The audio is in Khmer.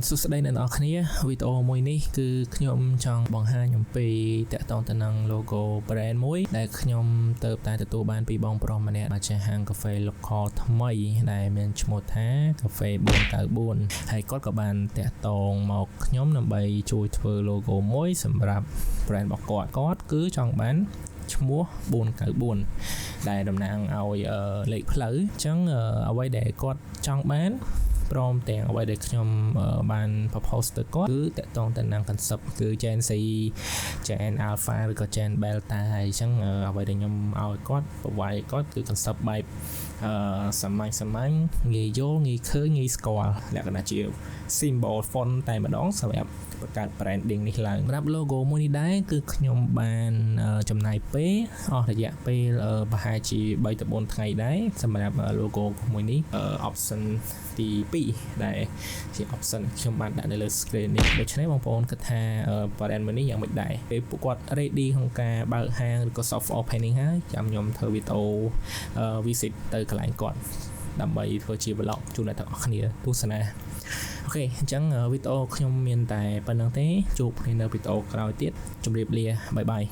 សួស្តីអ្នកនរគ្នាវីដេអូមួយនេះគឺខ្ញុំចង់បង្ហាញអំពីតាក់ទងទៅនឹង logo brand មួយដែលខ្ញុំទៅតែទទួលបានពីបងប្រុសម្នាក់មកចេះហាងកាហ្វេ local ថ្មីដែលមានឈ្មោះថា Cafe 494 ហើយគាត់ក៏បានតាក់ទងមកខ្ញុំដើម្បីជួយធ្វើ logo មួយសម្រាប់ brand របស់គាត់គឺចង់បានឈ្មោះ494ដែលតំណាងឲ្យលេខផ្លូវអញ្ចឹងអ្វីដែលគាត់ចង់បានព្រមទាំងអ្វីដែលខ្ញុំបាន propose ទៅគាត់គឺតាក់ទងទៅនឹង concept គឺ Gen Z Gen Alpha ឬក៏ Gen Beta ហើយអញ្ចឹងអ្វីដែលខ្ញុំឲ្យគាត់ប្រវាយគាត់គឺ concept បែបសាមញ្ញងាយយល់ងាយឃើញងាយស្គាល់លក្ខណៈជា symbol font តែម្ដងសម្រាប់បង្កើត branding នេះឡើងសម្រាប់ logo មួយនេះដែរគឺខ្ញុំបានចំណាយពេលអស់រយៈពេលប្រហែលជា3ទៅ4ថ្ងៃដែរសម្រាប់ logo មួយនេះoption ទី2ដែលជា option ខ្ញុំបានដាក់នៅលើ screen នេះដូច្នេះបងប្អូនគិតថា brand មួយនេះយ៉ាងម៉េចដែរពេលពួកគាត់ ready ក្នុងការបើកហាងឬក៏ soft opening ហើយចាំខ្ញុំធ្វើវីដេអូ visit ទៅកន្លែងគាត់ដើម្បីធ្វើជា vlog ជូនអ្នកទាំងអស់គ្នាទស្សនាអូខេអញ្ចឹងវីដេអូខ្ញុំមានតែប៉ុណ្្នឹងទេជួបគ្នានៅវីដេអូក្រោយទៀតជម្រាបលាបាយបាយ